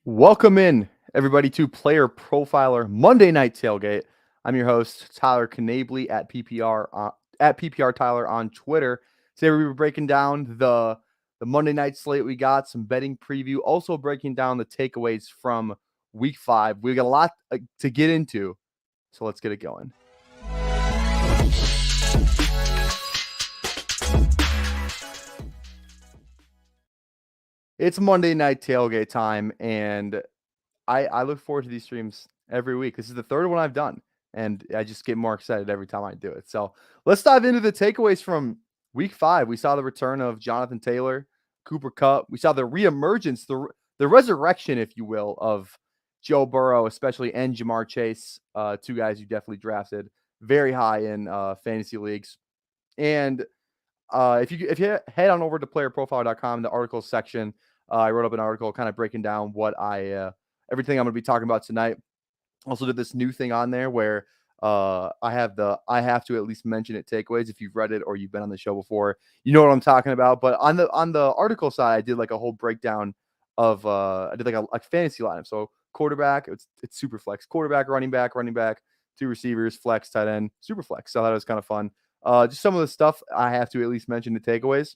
Welcome in, everybody, to Player Profiler Monday Night Tailgate. I'm your host, Tyler Knaeble at PPR Tyler on Twitter. Today we were breaking down the Monday night slate we got, some betting preview, also breaking down the takeaways from Week 5. We got a lot to get into, so let's get it going. It's Monday Night Tailgate time, and I look forward to these streams every week. This is the third one I've done, and I just get more excited every time I do it. So let's dive into the takeaways from Week 5. We saw the return of Jonathan Taylor, Cooper Kupp. We saw the reemergence, the resurrection, if you will, of Joe Burrow, especially, and Jamar Chase, two guys you definitely drafted very high in fantasy leagues. And if you head on over to playerprofile.com, the articles section, I wrote up an article kind of breaking down what everything I'm going to be talking about tonight. Also did this new thing on there where I have to at least mention it takeaways. If you've read it or you've been on the show before, you know what I'm talking about. But on the article side, I did like a whole breakdown of I did like a fantasy lineup. So quarterback, it's super flex, quarterback, running back, two receivers, flex, tight end, super flex. So that was kind of fun. Just some of the stuff I have to at least mention the takeaways.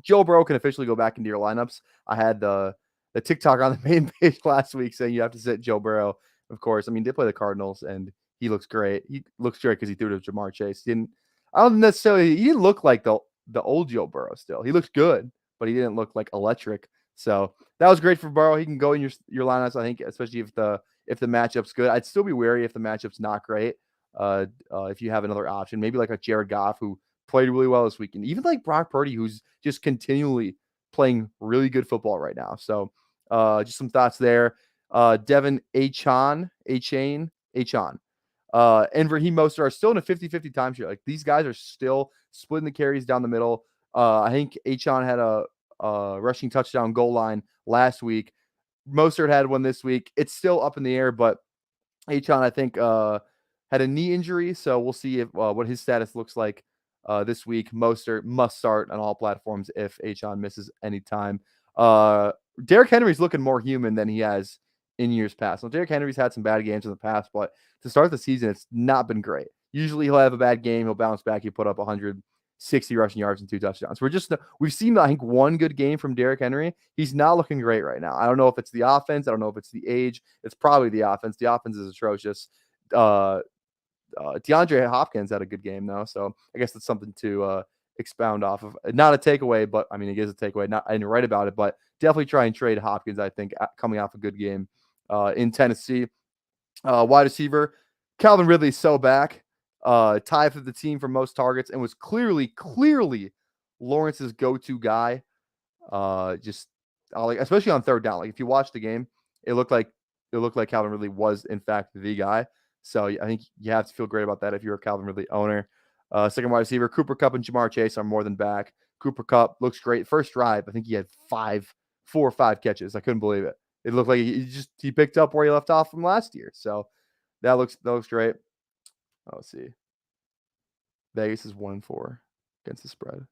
Joe Burrow can officially go back into your lineups. I had the TikTok on the main page last week saying you have to sit Joe Burrow. Of course, I mean, they play the Cardinals, and he looks great. He looks great because he threw to Jamar Chase. He didn't look like the old Joe Burrow still. He looked good, but he didn't look like electric. So that was great for Burrow. He can go in your lineups, I think, especially if the matchup's good. I'd still be wary if the matchup's not great. If you have another option, maybe like a Jared Goff who played really well this weekend, even like Brock Purdy, who's just continually playing really good football right now. So just some thoughts there. Devin Achane, and Raheem Mostert are still in a 50-50 timeshare. Like these guys are still splitting the carries down the middle. I think Achane had a rushing touchdown goal line last week. Mostert had one this week. It's still up in the air, but Achane, I think, had a knee injury, so we'll see if what his status looks like this week. Mostert must start on all platforms if Achane misses any time. Derrick Henry's looking more human than he has in years past. Now, Derrick Henry's had some bad games in the past, but to start the season, it's not been great. Usually he'll have a bad game, he'll bounce back, he'll put up 160 rushing yards and 2 touchdowns. We've seen, I think, one good game from Derrick Henry. He's not looking great right now. I don't know if it's the offense. I don't know if it's the age. It's probably the offense. The offense is atrocious. DeAndre Hopkins had a good game, though, so I guess that's something to expound off of. Not a takeaway, but I mean, it is a takeaway. I didn't write about it, but definitely try and trade Hopkins, I think, coming off a good game in Tennessee. Wide receiver, Calvin Ridley's so back. Tied for the team for most targets and was clearly Lawrence's go-to guy. Especially on third down. Like if you watch the game, it looked like Calvin Ridley was in fact the guy. So I think you have to feel great about that if you're a Calvin Ridley owner. Second wide receiver, Cooper Kupp and Jamar Chase are more than back. Cooper Kupp looks great. First drive, I think he had 4 or 5 catches. I couldn't believe it. It looked like he picked up where he left off from last year. So that looks great. Let's see. Vegas is 1-4 against the spread.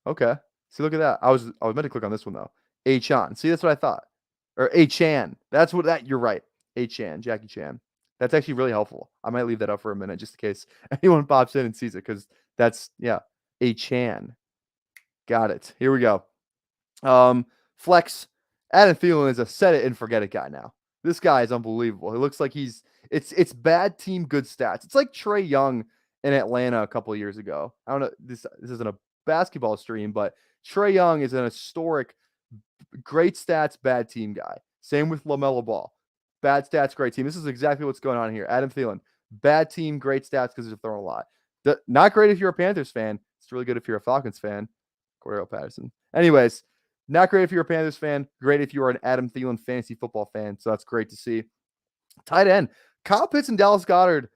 Okay. See, look at that. I was meant to click on this one though. Achane. See, that's what I thought. Or Achane. You're right. Achane, Jackie Chan. That's actually really helpful. I might leave that up for a minute just in case anyone pops in and sees it, because that's Achane. Got it. Here we go. Flex. Adam Thielen is a set it and forget it guy now. This guy is unbelievable. It looks like it's bad team, good stats. It's like Trae Young in Atlanta a couple of years ago. I don't know. This isn't a basketball stream, but Trae Young is an historic, great stats, bad team guy. Same with LaMelo Ball. Bad stats, great team. This is exactly what's going on here. Adam Thielen, bad team, great stats because they're throwing a lot. Not great if you're a Panthers fan. It's really good if you're a Falcons fan. Cordero Patterson. Anyways, not great if you're a Panthers fan. Great if you are an Adam Thielen fantasy football fan. So that's great to see. Tight end, Kyle Pitts and Dallas Goedert.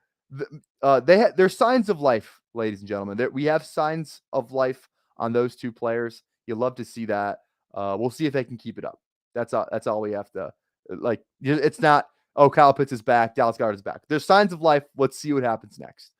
There's signs of life, ladies and gentlemen. We have signs of life on those two players. You love to see that. We'll see if they can keep it up. That's all we have to like. It's not, oh, Kyle Pitts is back, Dallas Goedert is back. There's signs of life. Let's see what happens next.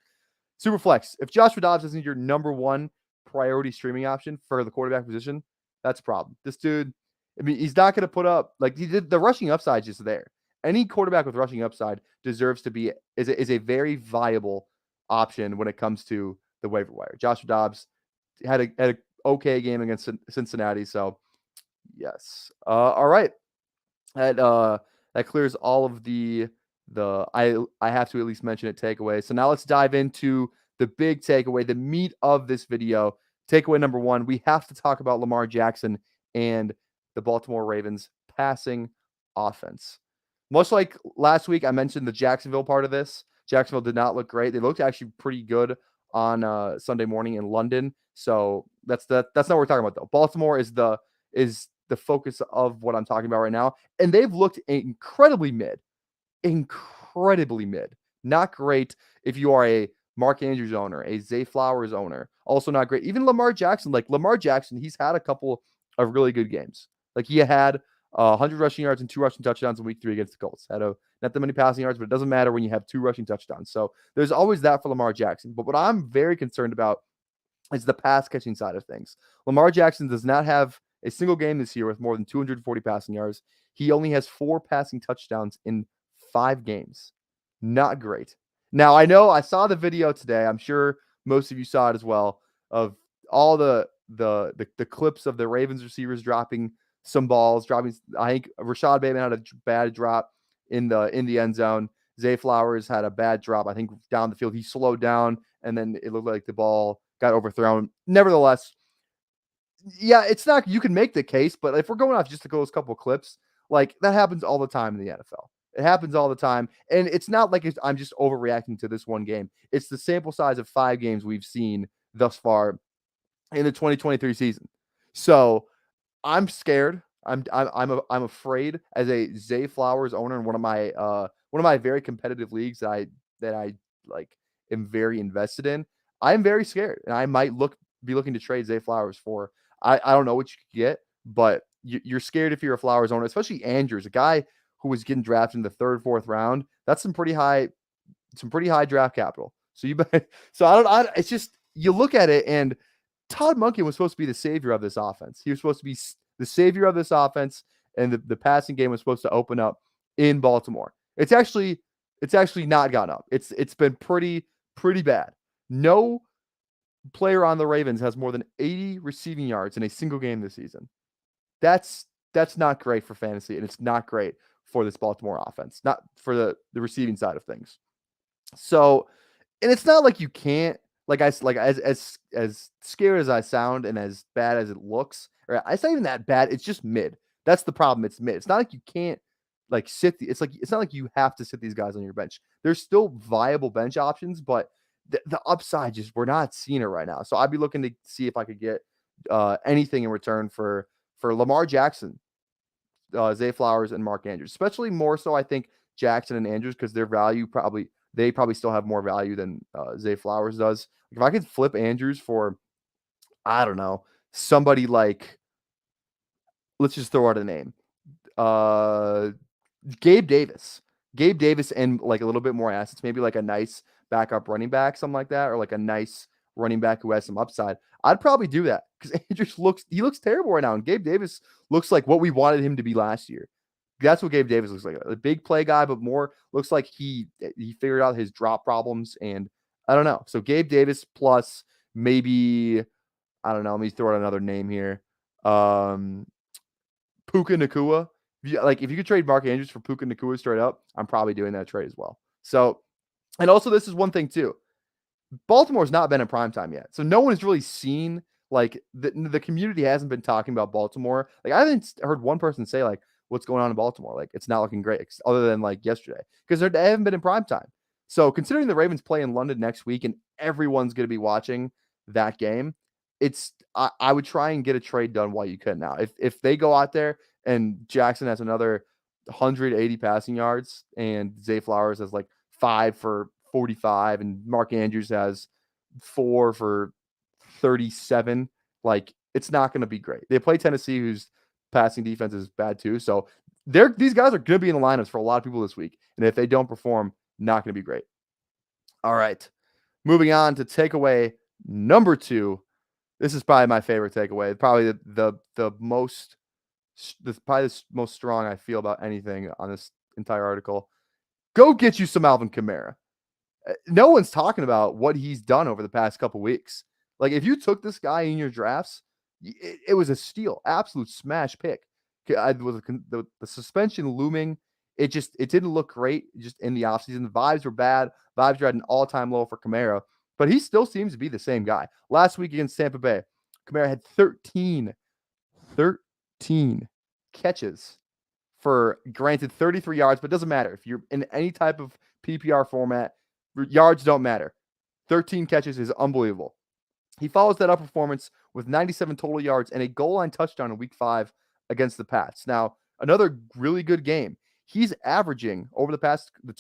Superflex. If Joshua Dobbs isn't your number one priority streaming option for the quarterback position, that's a problem. This dude I mean, he's not going to put up like he did. The rushing upside is just there. Any quarterback with rushing upside deserves to be is a very viable option when it comes to the waiver wire. Joshua Dobbs had a okay game against Cincinnati, so yes. All right, that clears all of I have to at least mention it takeaway. So now let's dive into the big takeaway, the meat of this video. Takeaway number one: we have to talk about Lamar Jackson and the Baltimore Ravens passing offense. Much like last week, I mentioned the Jacksonville part of this. Jacksonville did not look great. They looked actually pretty good on Sunday morning in London. So that's not what we're talking about though. Baltimore is the focus of what I'm talking about right now, and they've looked incredibly mid. Not great if you are a Mark Andrews owner, a Zay Flowers owner. Also not great. Even Lamar Jackson, he's had a couple of really good games. Like he had 100 rushing yards and 2 rushing touchdowns in week 3 against the Colts. Not that many passing yards, but it doesn't matter when you have 2 rushing touchdowns. So there's always that for Lamar Jackson. But what I'm very concerned about is the pass catching side of things. Lamar Jackson does not have a single game this year with more than 240 passing yards. He only has 4 passing touchdowns in 5 games. Not great. Now, I know I saw the video today. I'm sure most of you saw it as well, of all the clips of the Ravens receivers dropping some balls. I think Rashad Bateman had a bad drop in the end zone. Zay Flowers had a bad drop, I think, down the field. He slowed down, and then it looked like the ball got overthrown. Nevertheless, yeah, it's not, you can make the case, but if we're going off just those couple of clips, like that happens all the time in the NFL. It happens all the time. And it's not like I'm just overreacting to this one game. It's the sample size of 5 games we've seen thus far in the 2023 season. So I'm scared. I'm afraid as a Zay Flowers owner in one of my very competitive leagues that I like am very invested in. I'm very scared, and I might be looking to trade Zay Flowers for. I don't know what you could get, but you're scared if you're a Flowers owner, especially Andrews, a guy who was getting drafted in the 3rd, 4th round. That's some pretty high draft capital. So it's just, you look at it, and Todd Monken was supposed to be the savior of this offense. He was supposed to be the savior of this offense, and the passing game was supposed to open up in Baltimore. It's actually not gone up. It's been pretty bad. No player on the Ravens has more than 80 receiving yards in a single game this season. That's not great for fantasy, and it's not great for this Baltimore offense, not for the receiving side of things. So, and it's not like you can't, as scared as I sound and as bad as it looks, or it's not even that bad. It's just mid. That's the problem. It's mid. It's not like you can't it's not like you have to sit these guys on your bench. There's still viable bench options, but the upside, just, we're not seeing it right now. So I'd be looking to see if I could get anything in return for Lamar Jackson, Zay Flowers, and Mark Andrews, especially more so, I think, Jackson and Andrews, because their value they probably still have more value than Zay Flowers does. If I could flip Andrews for, I don't know, somebody like, let's just throw out a name, Gabe Davis, and like a little bit more assets, maybe like a nice backup running back, something like that, or like a nice running back who has some upside. I'd probably do that, because Andrews looks terrible right now, and Gabe Davis looks like what we wanted him to be last year. That's what Gabe Davis looks like, a big play guy, but more looks like he figured out his drop problems, and I don't know. So Gabe Davis plus maybe, I don't know, let me throw out another name here. Puka Nacua. If you could trade Mark Andrews for Puka Nacua straight up, I'm probably doing that trade as well. So, and also this is one thing too. Baltimore's not been in primetime yet. So no one has really seen, the community hasn't been talking about Baltimore. I haven't heard one person say what's going on in Baltimore. It's not looking great, other than yesterday, because they haven't been in primetime. So considering the Ravens play in London next week and everyone's going to be watching that game, I would try and get a trade done while you can now. If they go out there and Jackson has another 180 passing yards and Zay Flowers has 5 for 45 and Mark Andrews has 4 for 37, it's not going to be great. They play Tennessee, whose passing defense is bad too. So these guys are going to be in the lineups for a lot of people this week. And if they don't perform, not going to be great. All right. Moving on to takeaway number 2. This is probably my favorite takeaway. Probably the most probably the most strong I feel about anything on this entire article. Go get you some Alvin Kamara. No one's talking about what he's done over the past couple weeks. Like, if you took this guy in your drafts, it was a steal, absolute smash pick. With the suspension looming, it didn't look great just in the offseason. The vibes were bad. Vibes were at an all-time low for Kamara, but he still seems to be the same guy. Last week against Tampa Bay, Kamara had 13 catches for, granted, 33 yards, but it doesn't matter. If you're in any type of PPR format, yards don't matter. 13 catches is unbelievable. He follows that up performance with 97 total yards and a goal line touchdown in week 5 against the Pats. Now, another really good game. He's averaging over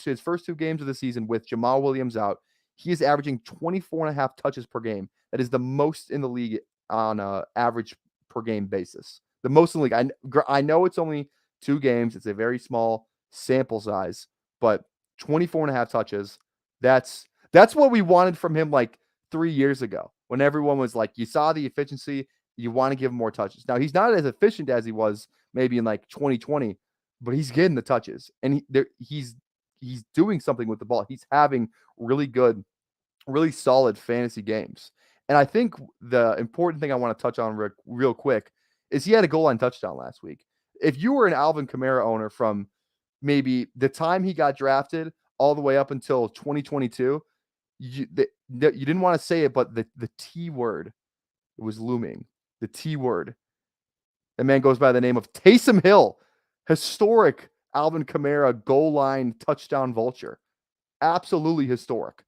his first 2 games of the season with Jamal Williams out, he is averaging 24.5 touches per game. That is the most in the league on an average per game basis. The most in the league. I know it's only 2 games. It's a very small sample size, but 24.5 touches. That's what we wanted from him like 3 years ago, when everyone was like, you saw the efficiency, you want to give him more touches. Now, he's not as efficient as he was maybe in like 2020, but he's getting the touches, and he's doing something with the ball. He's having really good, really solid fantasy games. And I think the important thing I want to touch on real quick is he had a goal line touchdown last week. If you were an Alvin Kamara owner from maybe the time he got drafted all the way up until 2022, you didn't want to say it, but the T word was looming. The T word. That man goes by the name of Taysom Hill. Historic Alvin Kamara goal line touchdown vulture. Absolutely historic.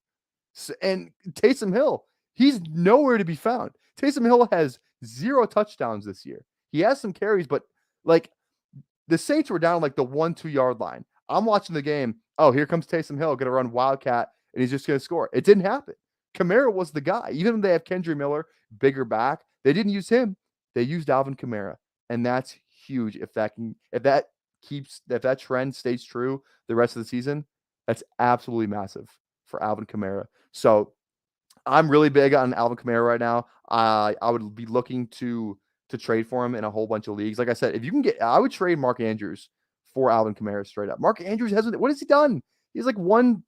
And Taysom Hill, he's nowhere to be found. Taysom Hill has 0 touchdowns this year. He has some carries, but like, the Saints were down like the 1-2 yard line. I'm watching the game. Oh, here comes Taysom Hill, going to run Wildcat, and he's just going to score. It didn't happen. Kamara was the guy. Even when they have Kendry Miller, bigger back, they didn't use him. They used Alvin Kamara, and that's huge. If that trend stays true the rest of the season, that's absolutely massive for Alvin Kamara. So I'm really big on Alvin Kamara right now. I would be looking to trade for him in a whole bunch of leagues. Like I said, if you can I would trade Mark Andrews for Alvin Kamara straight up. Mark Andrews what has he done? He's like 1-2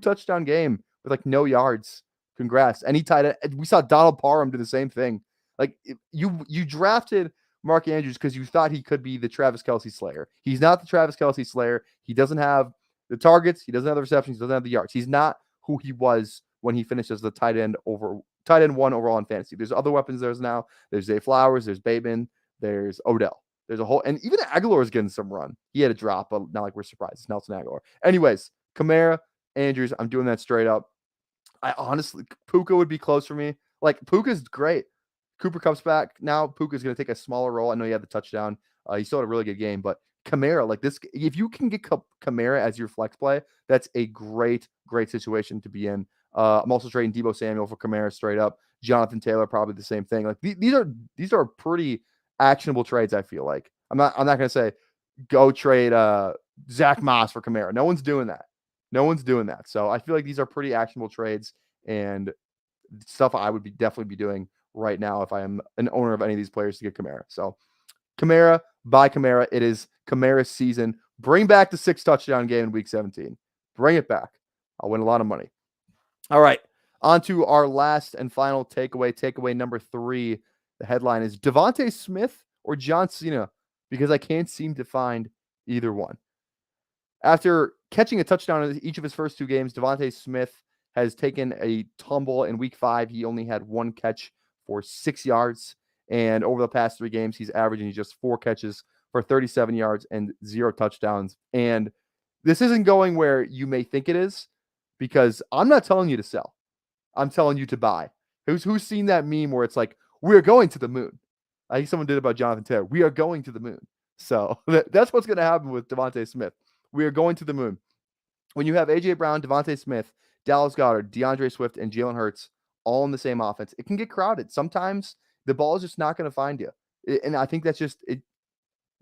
touchdown game with like no yards. Congrats. And he tied it. We saw Donald Parham do the same thing. Like, you drafted Mark Andrews because you thought he could be the Travis Kelce Slayer. He's not the Travis Kelce Slayer. He doesn't have the targets. He doesn't have the receptions. He doesn't have the yards. He's not who he was when he finished as the tight end 1 overall in fantasy. There's other weapons there's now. There's Zay Flowers. There's Bateman. There's Odell. There's a whole, and even Aguilar is getting some run. He had a drop, but not like we're surprised. It's Nelson Aguilar. Anyways, Kamara, Andrews, I'm doing that straight up. I honestly, Puka would be close for me. Like, Puka's great. Cooper comes back now. Puka's going to take a smaller role. I know he had the touchdown. He still had a really good game, but Kamara, like this, if you can get Kamara as your flex play, that's a great situation to be in. I'm also trading Deebo Samuel for Kamara straight up. Jonathan Taylor, probably the same thing. Like, these are pretty actionable trades. I feel like I'm not going to say go trade Zach Moss for Kamara. No one's doing that. So I feel like these are pretty actionable trades and stuff I would definitely be doing right now if I am an owner of any of these players to get Kamara. So Kamara, buy Kamara. It is Kamara's season. Bring back the 6 touchdown game in week 17. Bring it back. I'll win a lot of money. All right. On to our last and final takeaway. Takeaway number 3. The headline is Devontae Smith or John Cena, because I can't seem to find either one. After catching a touchdown in each of his first 2 games, Devontae Smith has taken a tumble in week 5. He only had 1 catch for 6 yards. And over the past 3 games, he's averaging just 4 catches for 37 yards and 0 touchdowns. And this isn't going where you may think it is, because I'm not telling you to sell. I'm telling you to buy. Who's seen that meme where it's like, we're going to the moon? I think someone did about Jonathan Taylor. We are going to the moon. So that's what's going to happen with Devontae Smith. We are going to the moon. When you have A.J. Brown, Devontae Smith, Dallas Goedert, DeAndre Swift, and Jalen Hurts all in the same offense, it can get crowded. Sometimes the ball is just not going to find you. And I think that's just it.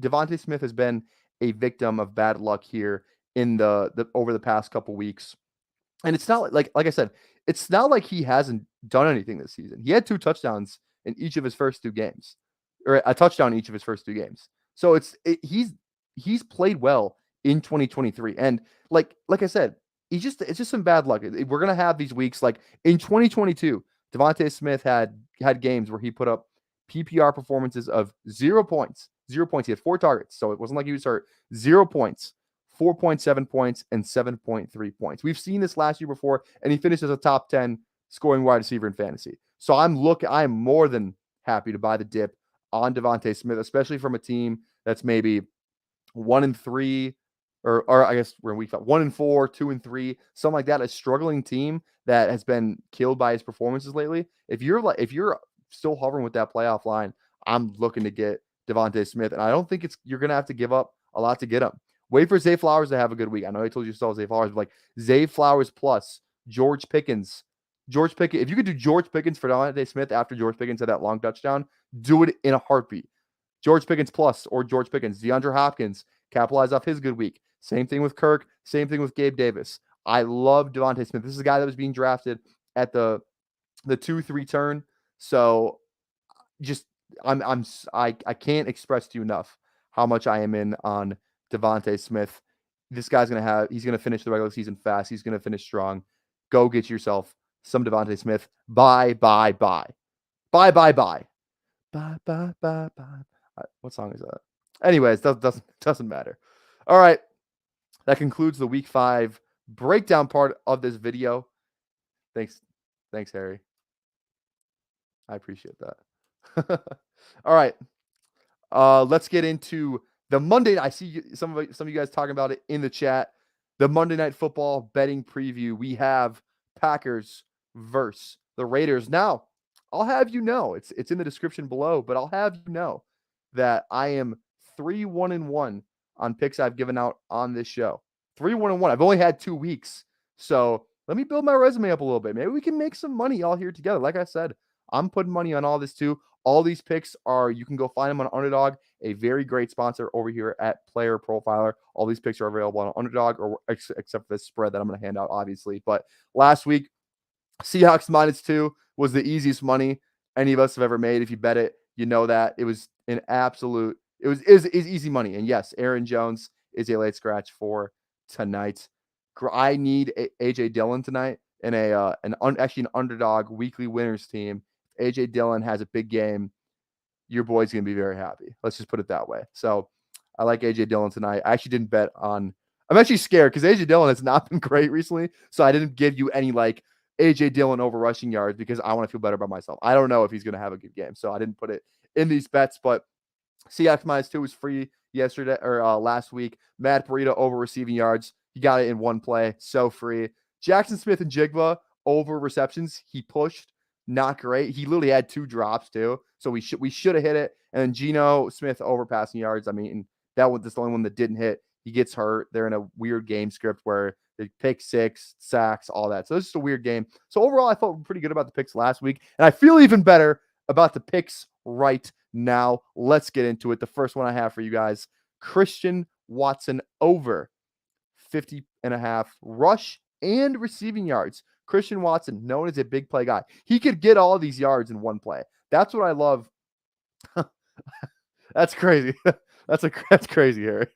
Devontae Smith has been a victim of bad luck here in the over the past couple weeks. And it's not like I said, it's not like he hasn't done anything this season. He had 2 touchdowns in each of his first 2 games, or a touchdown in each of his first 2 games. So he's played well in 2023. And like I said, it's just some bad luck. We're gonna have these weeks like in 2022. Devontae Smith had games where he put up PPR performances of 0 points. 0 points. He had 4 targets, so it wasn't like he was hurt. 0 points, 4.7 points, and 7.3 points. We've seen this last year before, and he finished as a top 10 scoring wide receiver in fantasy. So I'm more than happy to buy the dip on Devontae Smith, especially from a team that's maybe 1-3, or I guess we're in week 5, 1-4, 2-3, something like that. A struggling team that has been killed by his performances lately. If you're still hovering with that playoff line, I'm looking to get Devontae Smith, and I don't think you're gonna have to give up a lot to get him. Wait for Zay Flowers to have a good week. I know I told you to Zay Flowers, but like Zay Flowers plus George Pickens. If you could do George Pickens for Devontae Smith after George Pickens had that long touchdown, do it in a heartbeat. George Pickens plus or George Pickens. DeAndre Hopkins, capitalize off his good week. Same thing with Kirk. Same thing with Gabe Davis. I love Devontae Smith. This is a guy that was being drafted at the 2-3 turn. So just I can't express to you enough how much I am in on Devontae Smith. This guy's he's gonna finish the regular season fast. He's gonna finish strong. Go get yourself some Devontae Smith. Bye. Bye, bye. Bye, bye, bye. Bye, bye, bye, bye. What song is that? Anyways, doesn't matter. All right. That concludes the week 5 breakdown part of this video. Thanks, Harry. I appreciate that. All right. Let's get into the Monday. I see some of you guys talking about it in the chat. The Monday Night Football betting preview. We have Packers versus the Raiders. Now, I'll have you know, it's in the description below, but I'll have you know that I am 3-1-1 on picks I've given out on this show. 3-1-1. I've only had 2 weeks. So let me build my resume up a little bit. Maybe we can make some money all here together. Like I said, I'm putting money on all this too. All these picks you can go find them on Underdog, a very great sponsor over here at Player Profiler. All these picks are available on Underdog, or except for this spread that I'm going to hand out, obviously. But last week, Seahawks -2 was the easiest money any of us have ever made. If you bet it, you know that. It was an absolute, it was easy money. And yes, Aaron Jones is a late scratch for tonight. I need AJ Dillon tonight in actually an Underdog weekly winners team. AJ Dillon has a big game, your boy's going to be very happy. Let's just put it that way. So I like AJ Dillon tonight. I actually didn't bet on, I'm actually scared because AJ Dillon has not been great recently. So I didn't give you any like AJ Dillon over rushing yards because I want to feel better about myself. I don't know if he's going to have a good game. So I didn't put it in these bets, but Seahawks -2 was free yesterday or last week. Matt Breida over receiving yards. He got it in one play. So free. Jackson Smith and Jigba over receptions. He pushed. Not great. He literally had 2 drops too. So we should have hit it. And then Geno Smith over passing yards. I mean, that's the only one that didn't hit. He gets hurt. They're in a weird game script where they pick 6, sacks, all that. So it's just a weird game. So overall, I felt pretty good about the picks last week. And I feel even better about the picks right now. Let's get into it. The first one I have for you guys, Christian Watson over 50.5 rush and receiving yards. Christian Watson, known as a big play guy. He could get all these yards in one play. That's what I love. That's crazy. That's crazy, Harry.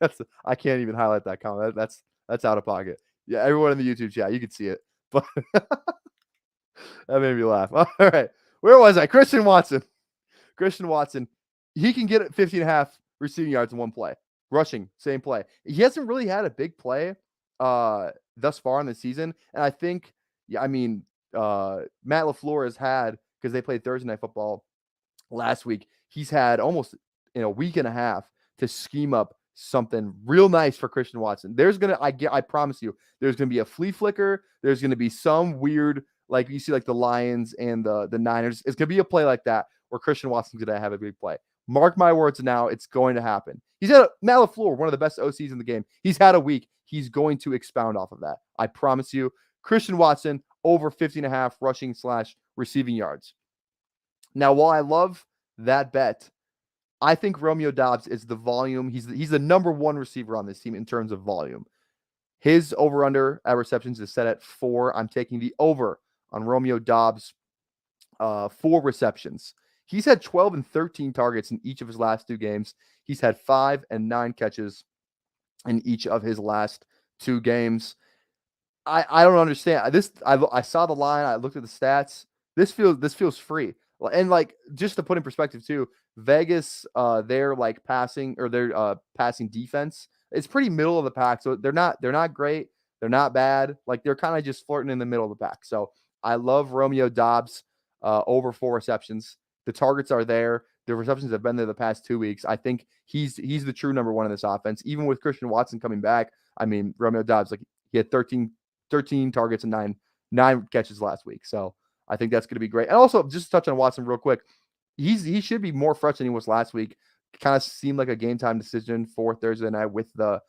I can't even highlight that comment. That's out of pocket. Yeah, everyone in the YouTube chat, you can see it. But that made me laugh. All right. Where was I? Christian Watson. He can get 50.5 receiving yards in one play. Rushing, same play. He hasn't really had a big play thus far in the season. And I think, Matt LaFleur has had, because they played Thursday Night Football last week, he's had almost in a week and a half to scheme up something real nice for Christian Watson. I promise you, there's gonna be a flea flicker. There's gonna be some weird, like you see, like the Lions and the Niners. It's gonna be a play like that where Christian Watson's gonna have a big play. Mark my words now, it's going to happen. He's had Matt LaFleur, one of the best OCs in the game. He's had a week. He's going to expound off of that. I promise you. Christian Watson over 50.5 rushing / receiving yards. Now, while I love that bet, I think Romeo Doubs is the volume. He's the number 1 receiver on this team in terms of volume. His over-under at receptions is set at 4. I'm taking the over on Romeo Doubs 4 receptions. He's had 12 and 13 targets in each of his last 2 games. He's had 5 and 9 catches in each of his last 2 games. I don't understand this. I saw the line. I looked at the stats. This feels free. And like just to put in perspective too, Vegas, their like passing or their passing defense, it's pretty middle of the pack. So they're not great. They're not bad. Like they're kind of just flirting in the middle of the pack. So I love Romeo Doubs over 4 receptions. The targets are there. The receptions have been there the past 2 weeks. I think he's the true number one in this offense. Even with Christian Watson coming back, I mean Romeo Doubs, like he had 13 targets and nine catches last week. So I think that's going to be great. And also, just to touch on Watson real quick, he should be more fresh than he was last week. Kind of seemed like a game time decision for Thursday night with the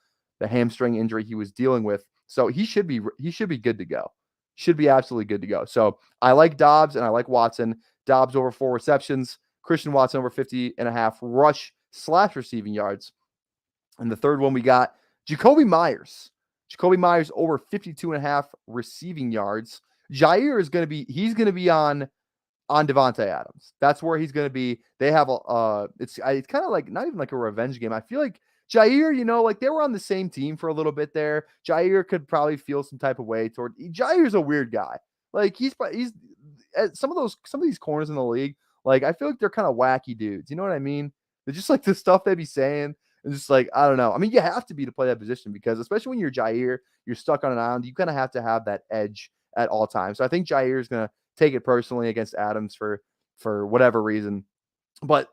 hamstring injury he was dealing with. So he should be good to go. Should be absolutely good to go. So I like Doubs and I like Watson. Doubs over 4 receptions. Christian Watson over 50.5 rush/receiving yards. And the third one we got Jacoby Myers. Jacoby Myers over 52.5 receiving yards. Jair is going to be on Devontae Adams. That's where he's going to be. They have it's kind of like not even like a revenge game. I feel like Jair, like they were on the same team for a little bit there. Jair could probably feel some type of way toward. Jair's a weird guy. Like he's some of these corners in the league. Like I feel like they're kind of wacky dudes. You know what I mean? They're just like the stuff they be saying. And just like, I don't know. I mean, you have to be to play that position because especially when you're Jair, you're stuck on an island. You kind of have to have that edge at all times. So I think Jair is going to take it personally against Adams for whatever reason. But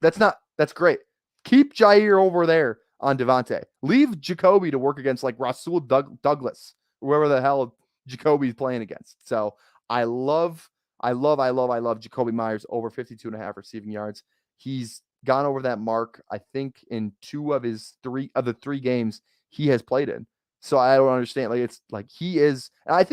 that's great. Keep Jair over there on Devontae. Leave Jacoby to work against like Rasul Douglas, whoever the hell Jacoby's playing against. So I love Jacoby Myers over 52.5 receiving yards. He's gone over that mark, I think, in 2 of his 3 games he has played in. So I don't understand. Like it's like he is, and I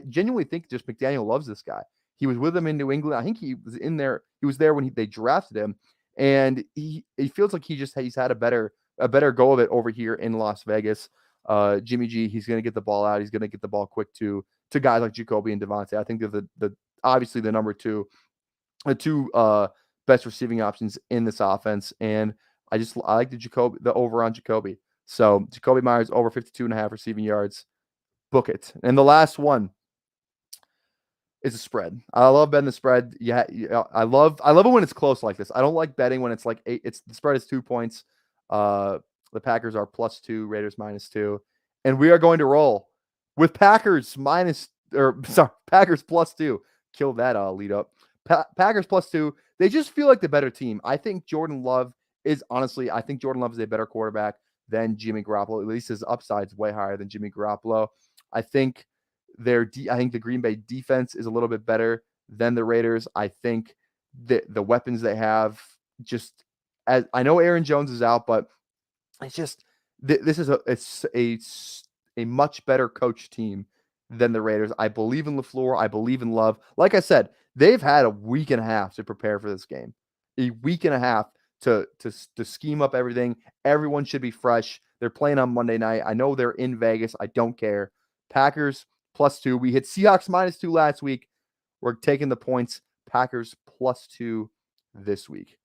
genuinely think just McDaniel loves this guy. He was with him in New England. I think he was in there. He was there when they drafted him, and he feels like he's had a better go of it over here in Las Vegas. Jimmy G, he's going to get the ball out. He's going to get the ball quick to guys like Jacoby and Devontae. I think they're the obviously the number 2, the 2 best receiving options in this offense. And I like the over on Jacoby. So Jacoby Myers over 52.5 receiving yards. Book it. And the last one is a spread. I love betting the spread. Yeah, I love it when it's close like this. I don't like betting when it's like 8. The spread is 2 points. The Packers are +2, Raiders -2. And we are going to roll with Packers Packers +2. Kill that lead up. Packers +2. They just feel like the better team. I think Jordan Love is a better quarterback than Jimmy Garoppolo. At least his upside's way higher than Jimmy Garoppolo. I think the Green Bay defense is a little bit better than the Raiders. I think the weapons they have as I know Aaron Jones is out, but it's just this is a much better coach team than the Raiders. I believe in LaFleur. I believe in Love. Like I said, they've had a week and a half to prepare for this game. A week and a half to scheme up everything. Everyone should be fresh. They're playing on Monday night. I know they're in Vegas. I don't care. Packers +2. We hit Seahawks -2 last week. We're taking the points. Packers +2 this week.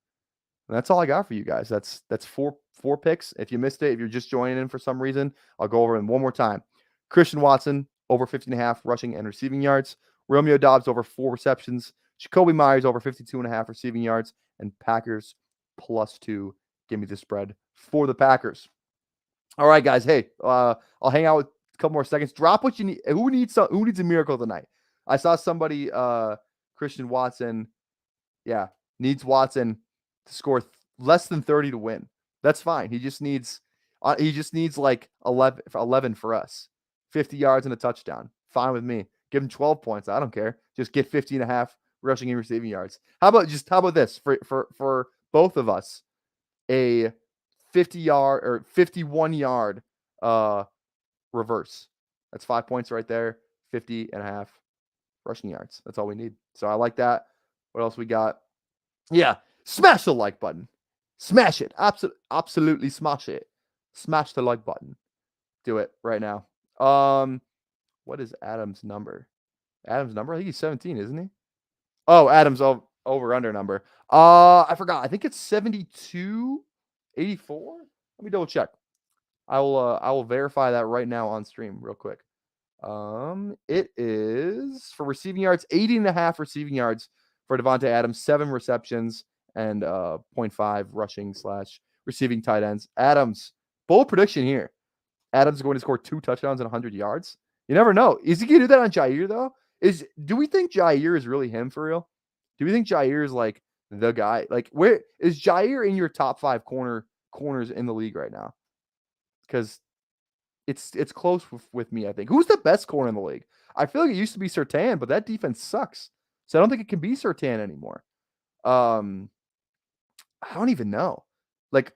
And that's all I got for you guys. That's four picks. If you missed it, if you're just joining in for some reason, I'll go over them one more time. Christian Watson over 50.5 rushing and receiving yards. Romeo Doubs over 4 receptions. Jacoby Myers over 52.5 receiving yards. And Packers +2. Give me the spread for the Packers. All right, guys. Hey, I'll hang out with a couple more seconds. Drop what you need. Who needs a miracle tonight? I saw somebody, Christian Watson, needs Watson to score less than 30 to win. That's fine. He just needs like 11 for us. 50 yards and a touchdown. Fine with me. Give him 12 points. I don't care. Just get 50.5 rushing and receiving yards. How about this for both of us? A 50-yard or 51-yard reverse. That's 5 points right there. 50.5 rushing yards. That's all we need. So I like that. What else we got? Yeah. Smash the like button. Smash it. Absolutely smash it. Smash the like button. Do it right now. What is Adam's number? Adam's number? I think he's 17, isn't he? Oh, Adam's. Oh, over-under number. I forgot. I think it's 72, 84. Let me double check. I will verify that right now on stream real quick. It is for receiving yards, 80.5 receiving yards for Devontae Adams, 7 receptions and 0.5 rushing / receiving tight ends. Adams, bold prediction here. Adams is going to score 2 touchdowns and 100 yards. You never know. Is he going to do that on Jair though? Do we think Jair is really him for real? Do we think Jair is like the guy? Like, where is Jair in your top 5 corners in the league right now? Because it's close with me, I think. Who's the best corner in the league? I feel like it used to be Surtain, but that defense sucks. So I don't think it can be Surtain anymore. I don't even know. Like,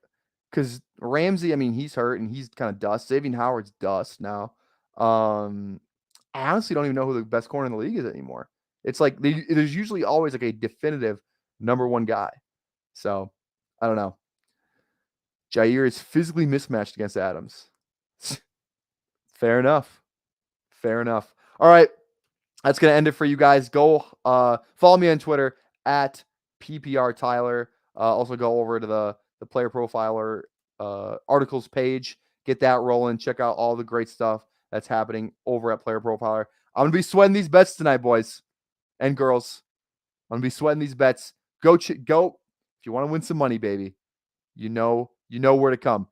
because Ramsey, I mean, he's hurt and he's kind of dust. Xavier Howard's dust now. I honestly don't even know who the best corner in the league is anymore. It's like there's usually always like a definitive number 1 guy. So I don't know. Jair is physically mismatched against Adams. Fair enough. All right. That's going to end it for you guys. Go follow me on Twitter at PPR Tyler. Also go over to the Player Profiler articles page. Get that rolling. Check out all the great stuff that's happening over at Player Profiler. I'm going to be sweating these bets tonight, boys and girls. I'm going to be sweating these bets. Go. If you want to win some money, baby, you know where to come.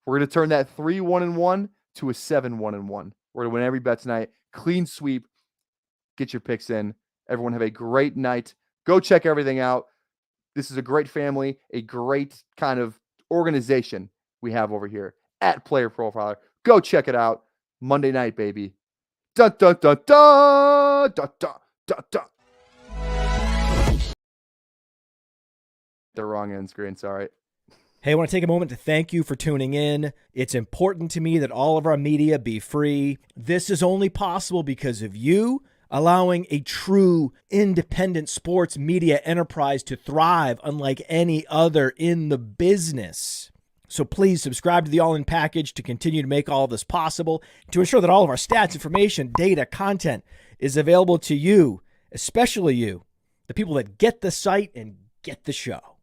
We're going to turn that 3-1-1 to a 7-1-1. We're going to win every bet tonight. Clean sweep. Get your picks in. Everyone have a great night. Go check everything out. This is a great family, a great kind of organization we have over here at Player Profiler. Go check it out. Monday night, baby. Dun, dun, dun, dun, dun, dun, dun, dun. The wrong end screen, sorry. Hey, I want to take a moment to thank you for tuning in. It's important to me that all of our media be free. This is only possible because of you allowing a true independent sports media enterprise to thrive unlike any other in the business. So please subscribe to the All In Package to continue to make all of this possible, to ensure that all of our stats, information, data, content is available to you, especially you, the people that get the site and get the show.